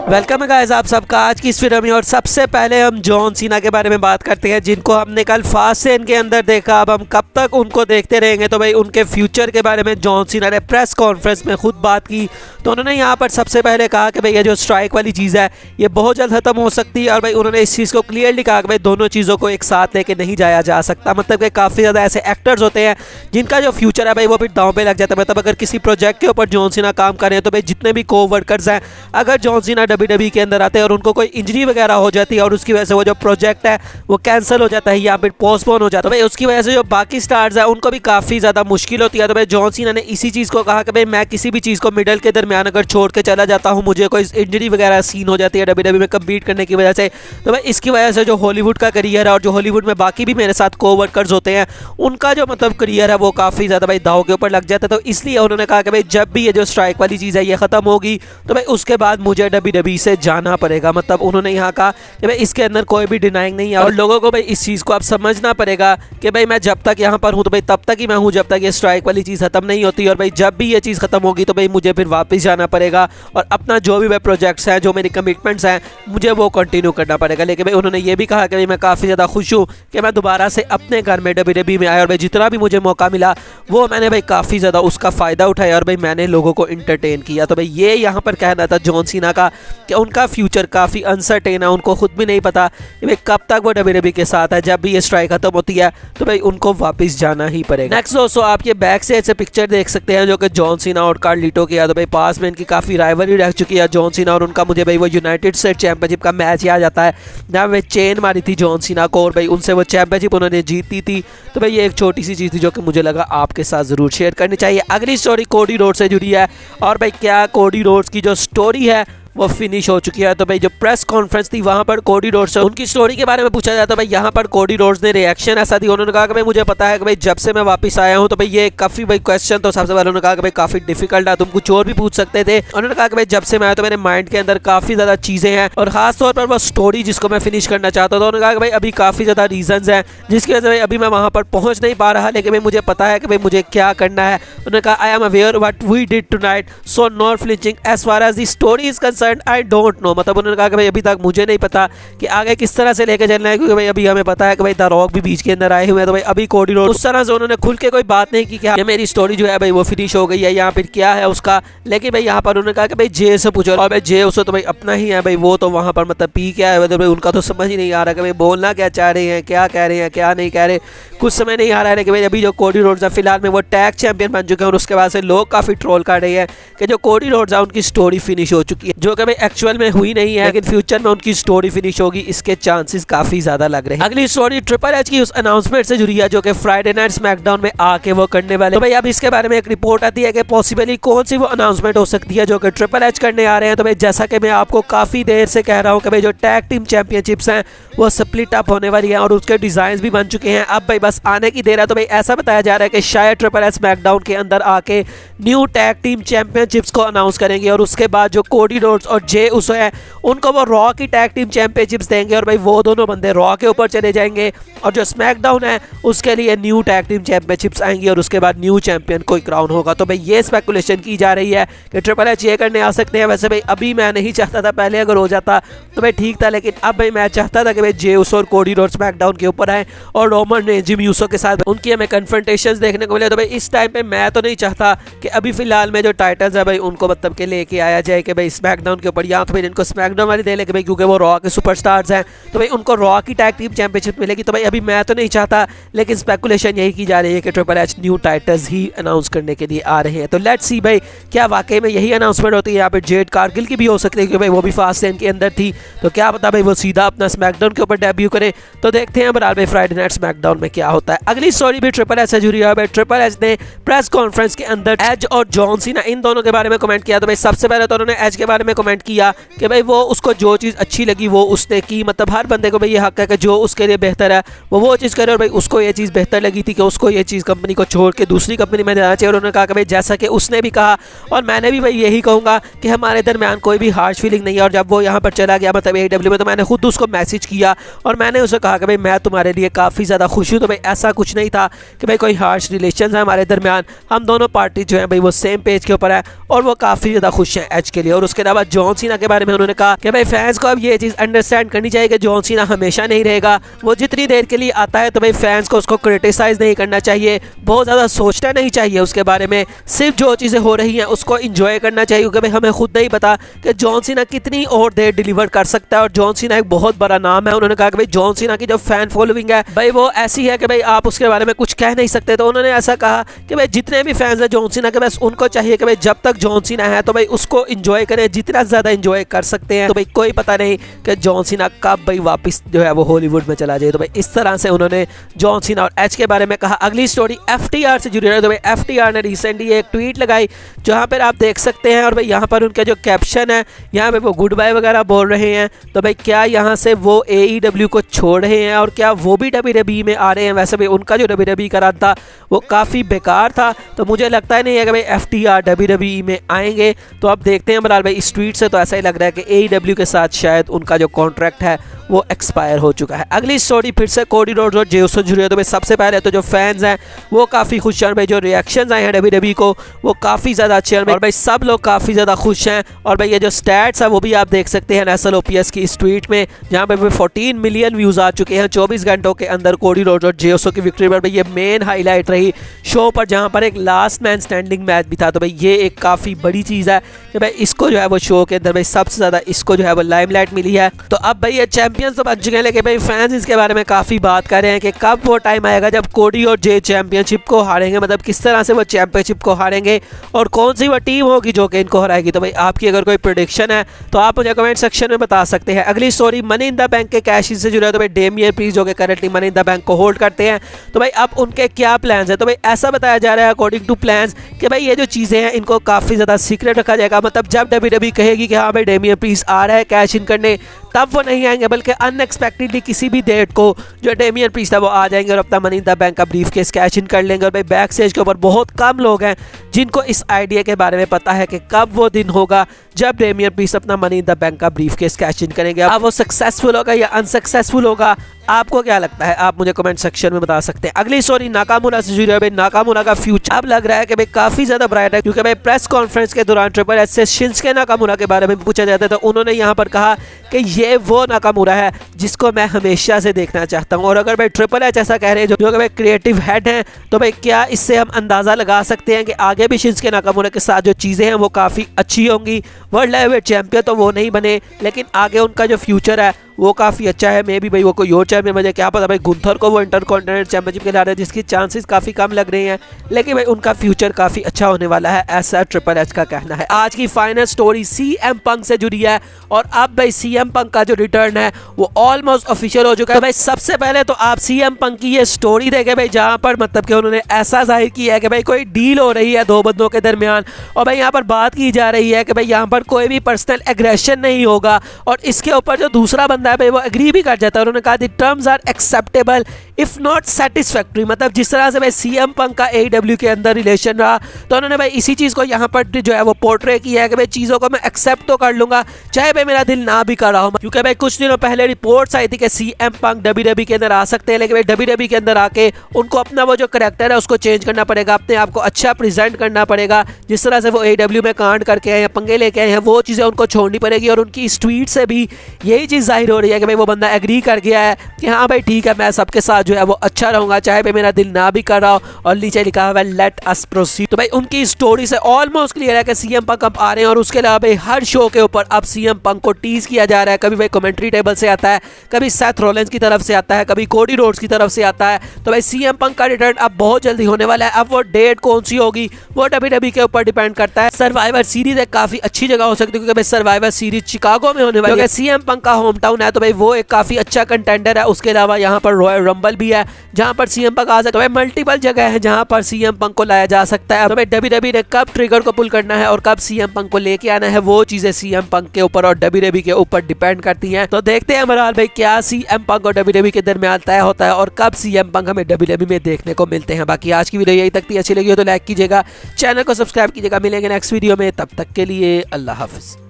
Welcome है guys आप सबका आज की इस वीडियो में। और सबसे पहले हम जॉन सीना के बारे में बात करते हैं, जिनको हमने कल फास्ट के अंदर देखा। अब हम कब तक उनको देखते रहेंगे? तो भाई उनके फ्यूचर के बारे में जॉन सीना ने प्रेस कॉन्फ्रेंस में खुद बात की। तो उन्होंने यहाँ पर सबसे पहले कहा कि भाई ये जो स्ट्राइक वाली चीज़ है ये बहुत जल्द खत्म हो सकती है। और भाई उन्होंने इस चीज़ को क्लियरली कहा कि भाई दोनों चीज़ों को एक साथ लेके नहीं जाया जा सकता। मतलब कि काफ़ी ज़्यादा ऐसे एक्टर्स होते हैं जिनका जो फ्यूचर है भाई वो फिर दांव पे लग जाता है। मतलब अगर किसी प्रोजेक्ट के ऊपर जॉन सीना काम कर रहे हैं तो भाई जितने भी को वर्कर्स हैं, अगर जॉन सीना WWE के अंदर आते हैं और उनको कोई इंजरी वगैरह हो जाती है और उसकी वजह से वो जो प्रोजेक्ट है वो कैंसिल हो जाता है या फिर पोस्टपोन हो जाता है, तो भाई उसकी वजह से जो बाकी स्टार्स हैं उनको भी काफ़ी ज़्यादा मुश्किल होती है। तो भाई जॉन सीना ने इसी चीज़ को कहा कि भाई मैं किसी भी चीज़ को मिडल के दरमियान अगर छोड़ के चला जाता हूँ, मुझे कोई इंजरी वगैरह सीन हो जाती है WWE में कम्पीट करने की वजह से, तो भाई इसकी वजह से जो हॉलीवुड का करियर है और जो हॉलीवुड में बाकी भी मेरे साथ को वर्कर्स होते हैं उनका जो मतलब करियर है वो काफ़ी ज़्यादा भाई दाव के ऊपर लग जाता है। तो इसलिए उन्होंने कहा कि भाई जब भी ये जो स्ट्राइक वाली चीज़ है ये ख़त्म होगी तो भाई उसके बाद मुझे WWE से जाना पड़ेगा। मतलब उन्होंने यहाँ कहा कि भाई इसके अंदर कोई भी डिनाइंग नहीं है और लोगों को भाई इस चीज़ को अब समझना पड़ेगा कि भाई मैं जब तक यहाँ पर हूँ तो भाई तब तक ही मैं हूँ जब तक ये स्ट्राइक वाली चीज़ खत्म नहीं होती। और भाई जब भी ये चीज़ खत्म होगी तो भाई मुझे फिर वापस जाना पड़ेगा और अपना जो भी भाई प्रोजेक्ट्स हैं, जो मेरी कमिटमेंट्स हैं, मुझे वो कंटिन्यू करना पड़ेगा। लेकिन भाई उन्होंने ये भी कहा कि भाई मैं काफ़ी ज़्यादा खुश हूँ कि मैं दोबारा से अपने घर में WWE में आया और भाई जितना भी मुझे मौका मिला वो मैंने भाई काफ़ी ज़्यादा उसका फ़ायदा उठाया और भाई मैंने लोगों को इंटरटेन किया। तो भाई ये यहाँ पर कहना था जॉन सीना का कि उनका फ्यूचर काफ़ी अनसर्टेन है, उनको खुद भी नहीं पता कि भाई कब तक वो WWE के साथ है। जब भी ये स्ट्राइक खत्म होती है तो भाई उनको वापस जाना ही पड़ेगा। नेक्स्ट दोस्तों आप ये बैक से ऐसे पिक्चर देख सकते हैं जो कि जॉन सीना और कार्लिटो की है। तो भाई पास में इनकी काफ़ी राइवलरी रह चुकी है जॉन सीना और उनका। मुझे भाई वो यूनाइटेड स्टेट चैंपियनशिप का मैच याद आता है जहाँ वे चेन मारी थी जॉन सीना को और भाई उनसे वो चैंपियनशिप उन्होंने जीती थी। तो भाई ये एक छोटी सी चीज़ थी जो कि मुझे लगा आपके साथ ज़रूर शेयर करनी चाहिए। अगली स्टोरी कोडी रोड से जुड़ी है और भाई क्या कोडी रोड्स की जो स्टोरी है वो फिनिश हो चुकी है। तो भाई जो प्रेस कॉन्फ्रेंस थी वहाँ पर कोडी रोड्स से उनकी स्टोरी के बारे में पूछा जाता है। भाई यहाँ पर कोडी रोड्स ने रिएक्शन ऐसा दिया, उन्होंने कहा कि भाई मुझे पता है कि भाई जब से मैं वापस आया हूँ तो भाई ये काफ़ी भाई क्वेश्चन तो सबसे पहले उन्होंने कहा कि भाई काफ़ी डिफिकल्ट है, तुम कुछ और भी पूछ सकते थे। उन्होंने कहा कि भाई जब से मैं आया तो मेरे माइंड के अंदर काफ़ी ज़्यादा चीज़ें हैं और खासतौर पर वो स्टोरी जिसको मैं फिनिश करना चाहता था। उन्होंने कहा कि भाई अभी काफ़ी ज़्यादा रीजंस हैं जिसकी वजह से भाई अभी मैं वहाँ पर पहुँच नहीं पा रहा, लेकिन भाई मुझे पता है कि भाई मुझे क्या करना है। उन्होंने कहा I am aware what we did tonight so not flinching as far as the story is concerned I don't know. मतलब उन्होंने कहा कि भाई अभी तक मुझे नहीं पता कि आगे किस तरह से लेके चलना है, क्योंकि भाई अभी हमें पता है कि भाई द रॉक भी बीच के अंदर आए हुए हैं। तो भाई अभी कोडी रोड उस तरह से उन्होंने खुल के कोई बात नहीं की कि ये मेरी स्टोरी जो है भाई वो फिनिश हो गई है या फिर क्या है उसका। लेकिन भाई यहाँ पर उन्होंने कहा कि भाई जे से पूछो और भाई जे उससे तो भाई अपना ही है भाई, वो तो वहाँ पर मतलब पी क्या है, तो भाई उनका तो समझ ही नहीं आ रहा कि भाई बोलना क्या चाह रहे हैं, क्या कह रहे हैं, क्या नहीं कह रहे, कुछ समय नहीं आ रहा है। कि भाई अभी जो कोडी रोड्स है फिलहाल में वो टैग चैंपियन बन चुके हैं और उसके बाद से लोग काफ़ी ट्रोल कर रहे हैं कि जो कोडी रोड्स है उनकी स्टोरी फिनिश हो चुकी है, जो कि भाई एक्चुअल में हुई नहीं है, लेकिन फ्यूचर में उनकी स्टोरी फिनिश होगी इसके चांसेस काफी ज्यादा लग रहे हैं। अगली स्टोरी ट्रिपल एच की उस अनाउंसमेंट से जुड़ी है जो कि फ्राइडे नाइट स्मैकडाउन में आके वो करने वाले। तो भाई अब इसके बारे में एक रिपोर्ट आती है कि पॉसिबली कौन सी वो अनाउंसमेंट हो सकती है जो कि ट्रिपल एच करने आ रहे हैं। तो भाई जैसा कि मैं आपको काफी देर से कह रहा हूँ कि भाई जो टैग टीम चैंपियनशिप्स हैं वो स्प्लिट अप होने वाली है और उसके डिजाइन भी बन चुके हैं, अब भाई बस आने की देर है। तो भाई ऐसा बताया जा रहा है कि शायद ट्रिपल एच स्मैकडाउन के अंदर आके न्यू टैग टीम चैंपियनशिप्स को अनाउंस करेंगे और उसके बाद जो कोडी रोड्स और जे उसो है उनको वो रॉ की टैग टीम चैंपियनशिप्स देंगे और भाई वो दोनों बंदे रॉ के ऊपर चले जाएंगे और जो स्मैकडाउन है उसके लिए न्यू टैग टीम चैंपियनशिप्स आएंगी और उसके बाद न्यू चैंपियन कोई क्राउन होगा। तो भाई ये स्पेकुलेशन की जा रही है कि ट्रिपल एच ये करने आ सकते हैं। वैसे भाई अभी मैं नहीं चाहता था, पहले अगर हो जाता तो भाई ठीक था, लेकिन अब भाई मैं चाहता था कि भाई जे उसो और कोडी रोड्स स्मैकडाउन के ऊपर आए और रोमन ने जिमी यूसो के साथ उनकी हमें कन्फ्रंटेशंस देखने को मिले। तो भाई इस टाइम पे मैं तो नहीं चाहता कि अभी फिलहाल में जो टाइटल्स है भाई उनको मतलब के लेके आया जाए कि भाई स्मैकडाउन के ऊपर, या तो भाई इनको स्मैकडाउन वाली दे ले कि भाई क्योंकि वो रॉ के सुपरस्टार्स हैं तो भाई उनको रॉ की टैग टीम चैंपियनशिप मिलेगी। तो भाई अभी मैं तो नहीं चाहता, लेकिन स्पेकुलेशन यही की जा रही है कि ट्रिपल एच न्यू टाइटल्स ही अनाउंस करने के लिए आ रहे हैं। तो लेट्स सी भाई क्या वाकई में यही अनाउंसमेंट होती है। यहाँ पे जेड कारगिल की भी हो सकती है क्योंकि भाई वो भी फास्ट लेन के अंदर थी, तो क्या पता भाई वो सीधा अपना स्मैकडाउन के ऊपर डेब्यू करे। तो देखते हैं बराबर फ्राइडे नाइट स्मैकडाउन में क्या होता है। अगली स्टोरी भी ट्रिपल एच से जुड़ी है। ट्रिपल एच ने प्रेस कॉन्फ्रेंस के अंदर एज और जॉन सीना इन दोनों के बारे में कमेंट किया। तो भाई सबसे पहले तो उन्होंने एज के बारे में कमेंट किया कि भाई वो उसको जो चीज़ अच्छी लगी वो उसने की। मतलब हर बंदे को भाई ये हक है कि जो उसके लिए बेहतर है वो चीज़ करे और भाई उसको ये चीज़ बेहतर लगी थी कि उसको ये चीज़ कंपनी को छोड़ के दूसरी कंपनी में जाना चाहिए। और उन्होंने कहा कि भाई जैसा कि उसने भी कहा और मैंने भी भाई यही कहूँगा कि हमारे दरमियान कोई भी हार्श फीलिंग नहीं है। और जब वो यहाँ पर चला गया मतलब AEW में तो मैंने खुद उसको मैसेज किया और मैंने उसे कहा कि भाई मैं तुम्हारे लिए काफ़ी ज़्यादा खुश हूँ। तो भाई ऐसा कुछ नहीं था कि भाई कोई हार्श रिलेशन है हमारे दरमियान, हम दोनों पार्टी जो है भाई वो सेम पेज के ऊपर है और वो काफ़ी ज़्यादा खुश हैं एज के लिए। और उसके अलावा जॉन सीना के बारे में उन्होंने कहा कि भाई फैंस को अब ये चीज़ अंडरस्टैंड करनी चाहिए कि जॉन सीना हमेशा नहीं रहेगा, वो जितनी देर के लिए आता है तो भाई फैंस को उसको क्रिटिसाइज़ नहीं करना चाहिए, बहुत ज़्यादा सोचना नहीं चाहिए उसके बारे में, सिर्फ जो चीज़ें हो रही हैं उसको इंजॉय करना चाहिए। क्योंकि भाई हमें खुद नहीं पता कि जॉन सीना कितनी और देर डिलीवर कर सकता है और जॉन सीना एक बहुत बड़ा नाम है। उन्होंने कहा कि भाई जॉन सीना की जो फैन फॉलोइंग है भाई वो ऐसी है कि भाई आप उसके बारे में कुछ कह नहीं सकते। तो उन्होंने ऐसा कहा कि भाई जितने भी फैंस हैं जॉन सीना के, बस उनको चाहिए कि भाई जब तक जॉन सीना है तो भाई उसको इंजॉय करें, जितना ज़्यादा इंजॉय कर सकते हैं। तो भाई कोई पता नहीं कि जॉन सीना कब भाई वापस जो है वो हॉलीवुड में चला जाए। तो भाई इस तरह से उन्होंने जॉन सीना और एज के बारे में कहा। अगली स्टोरी FTR से जुड़ी है। तो भाई FTR ने रिसेंटली एक ट्वीट लगाई जहाँ पर आप देख सकते हैं और भाई यहाँ पर उनका जो कैप्शन है यहाँ पे वो गुड बाय वगैरह बोल रहे हैं। तो भाई क्या यहाँ से वो AEW को छोड़ रहे हैं और क्या वो भी WWE में आ रहे हैं? वैसे भी उनका जो WWE का रन था वो काफ़ी बेकार था, तो मुझे लगता ही नहीं है कि भाई FTR WWE में आएंगे। तो अब देखते हैं बहरहाल भाई इस ट्वीट से तो ऐसा ही लग रहा है कि AEW के साथ शायद उनका जो कॉन्ट्रैक्ट है वो एक्सपायर हो चुका है। अगली स्टोरी फिर से कोडी रोड्स और जे उसो जुड़ी है। तो भाई सबसे पहले तो जो फैंस हैं वो काफ़ी खुश हैं भाई, जो रिएक्शंस आए हैं WWE को वो काफ़ी ज़्यादा अच्छे हैं और भाई सब लोग काफ़ी ज़्यादा खुश हैं। और भाई ये जो स्टैट्स है वो भी आप देख सकते हैं NSLOPS की इस ट्वीट में, जहाँ पे 14 मिलियन व्यूज़ आ चुके हैं 24 घंटों के अंदर कोडी रोड्स और जे उसो की विक्ट्री पर। भाई ये मेन हाईलाइट रही शो पर, जहाँ पर एक लास्ट मैन स्टैंडिंग मैच भी था। तो भाई ये एक काफ़ी बड़ी चीज़ है कि भाई इसको जो है वो शो के अंदर भाई सबसे ज़्यादा इसको जो है वो लाइमलाइट मिली है। तो अब भाई ये चैंपियंस तो बन चुके हैं, लेकिन भाई फैंस इसके बारे में काफ़ी बात कर रहे हैं कि कब वो टाइम आएगा जब कोडी और जे चैंपियनशिप को हारेंगे, मतलब किस तरह से वो चैंपियनशिप को हारेंगे और कौन सी वो टीम होगी जो कि इनको हराएगी। तो भाई आपकी अगर कोई प्रेडिक्शन है तो आप मुझे कमेंट सेक्शन में बता सकते हैं। अगली story money in the bank के कैश से जुड़ा है। तो भाई डेमियन प्रीस्ट जो कि currently money in the bank को होल्ड करते हैं, तो भाई अब उनके क्या प्लान्स हैं? तो भाई ऐसा बताया जा रहा है अकॉर्डिंग टू प्लान्स कि भाई ये जो चीज़ें हैं इनको काफ़ी ज़्यादा सीक्रेट रखा जाएगा। मतलब जब WWE कहेगी कि हाँ भाई डेमियन प्रीस्ट आ रहा है कैश इन करने, तब वो नहीं आएंगे, बल्कि अनएक्सपेक्टेडली किसी भी डेट को जो डेमियन प्रीस्ट है वो आ जाएंगे और अपना मनी इन द बैंक का ब्रीफ केस कैश इन कर लेंगे। और भाई बैक स्टेज के ऊपर बहुत कम लोग हैं जिनको इस आइडिया के बारे में पता है कि कब वो दिन होगा जब डेमियन प्रीस्ट अपना मनी इन द बैंक का ब्रीफ केस कैश इन करेंगे। अब वो सक्सेसफुल होगा या अनसक्सेसफुल होगा, आपको क्या लगता है? आप मुझे कमेंट सेक्शन में बता सकते हैं। अगली स्टोरी नाकामुरा से जुड़ी है। भाई नाकामुरा का फ्यूचर अब लग रहा है कि भाई काफ़ी ज़्यादा ब्राइट है, क्योंकि भाई प्रेस कॉन्फ्रेंस के दौरान ट्रिपल एच से शिंसुके नाकामुरा के बारे में पूछा जाता है तो उन्होंने यहाँ पर कहा कि ये वो नाकामुरा है जिसको मैं हमेशा से देखना चाहता हूँ। और अगर भाई ट्रिपल एच ऐसा कह रहे हैं जो कि भाई क्रिएटिव हेड हैं, तो भाई क्या इससे हम अंदाज़ा लगा सकते हैं कि आगे भी शिंसुके नाकामुरा के साथ जो चीज़ें हैं वो काफ़ी अच्छी होंगी। वर्ल्ड हेवीवेट चैंपियन तो वो नहीं बने, लेकिन आगे उनका जो फ्यूचर है वो काफ़ी अच्छा है। मे भी भाई वो कोई और चैंपियन बने, क्या पता भाई गुंथर को वो इंटरकॉन्टिनेंटल चैंपियनशिप के ला रहे हैं जिसकी चांसेस काफ़ी कम लग रही हैं, लेकिन भाई उनका फ्यूचर काफ़ी अच्छा होने वाला है, ऐसा ट्रिपल एच का कहना है। आज की फाइनल स्टोरी CM पंक से जुड़ी है और अब भाई CM पंक का जो रिटर्न है वो ऑलमोस्ट ऑफिशियल हो चुका है। भाई सबसे पहले तो आप CM पंक की ये स्टोरी देखें भाई, जहाँ पर मतलब कि उन्होंने ऐसा जाहिर किया है कि भाई कोई डील हो रही है दो बंदों के दरमियान और भाई यहाँ पर बात की जा रही है कि भाई यहाँ पर कोई भी पर्सनल एग्रेशन नहीं होगा। और इसके ऊपर जो दूसरा बंदा है भाई वो एग्री भी कर जाता है। उन्होंने कहा the terms are acceptable if not satisfactory, मतलब जिस तरह से भाई CM पंक का AEW के अंदर रिलेशन रहा, तो उन्होंने भाई इसी चीज़ को यहाँ पर जो है वो पोर्ट्रे किया है कि भाई चीज़ों को मैं एक्सेप्ट तो कर लूँगा चाहे भाई मेरा दिल ना भी कर रहा हूँ। क्योंकि भाई कुछ दिनों पहले रिपोर्ट्स आई थी कि CM पंक WWE के अंदर आ सकते हैं, लेकिन भाई WWE के अंदर आके उनको अपना वो जो करेक्टर है उसको चेंज करना पड़ेगा, अपने आप को अच्छा प्रेजेंट करना पड़ेगा। जिस तरह से वो AEW में कांड करके आए हैं, पंगे लेके आए हैं, वो चीज़ें उनको छोड़नी पड़ेगी। और उनकी इस ट्वीट से भी यही चीज़ जाहिर हो रही है कि भाई वो बंदा एग्री कर गया है कि हाँ भाई ठीक है मैं सबके साथ जो है वो अच्छा रहूँगा चाहे भाई मेरा दिल ना भी कर रहा हो। और नीचे लिखा हुआ है लेट अस प्रोसीड। तो भाई उनकी स्टोरी से ऑलमोस्ट क्लियर है कि CM पंक अब आ रहे हैं। और उसके अलावा भाई हर शो के ऊपर अब CM पंक को टीज किया जा रहा है, कभी भाई कमेंट्री टेबल से आता है, कभी सेथ रॉलिंस की तरफ से आता है, कभी कोडी रोड्स की तरफ से आता है। तो भाई CM पंक का रिटर्न अब बहुत जल्दी होने वाला है। अब वो डेट कौन सी होगी वो WWE के ऊपर डिपेंड करता है। सर्वाइवर सीरीज एक काफी अच्छी जगह हो सकती है क्योंकि भाई सर्वाइवर सीरीज शिकागो में होने वाली है, CM पंक का होम टाउन है, तो भाई वो एक काफी अच्छा कंटेंडर है। उसके अलावा यहाँ पर रॉयल रंबल भी है जहाँ पर CM पंक आ सकता है। मल्टीपल जगह है जहाँ पर CM पंक को लाया जा सकता है। तो भाई WWE ने कब ट्रिगर को पुल करना है और कब CM पंक को लेके आना है वो चीजें CM पंक के ऊपर और WWE के ऊपर डिपेंड करती हैं। तो देखते हैं बहरहाल भाई क्या CM पंक और WWE के दरमियान तय होता है और कब CM पंक हमें WWE में देखने को मिलते हैं। बाकी आज की वीडियो यही तक थी, अच्छी लगी हो तो लाइक कीजिएगा, चैनल को सब्सक्राइब कीजिएगा। मिलेंगे नेक्स्ट वीडियो में, तब तक के लिए अल्लाह हाफिज।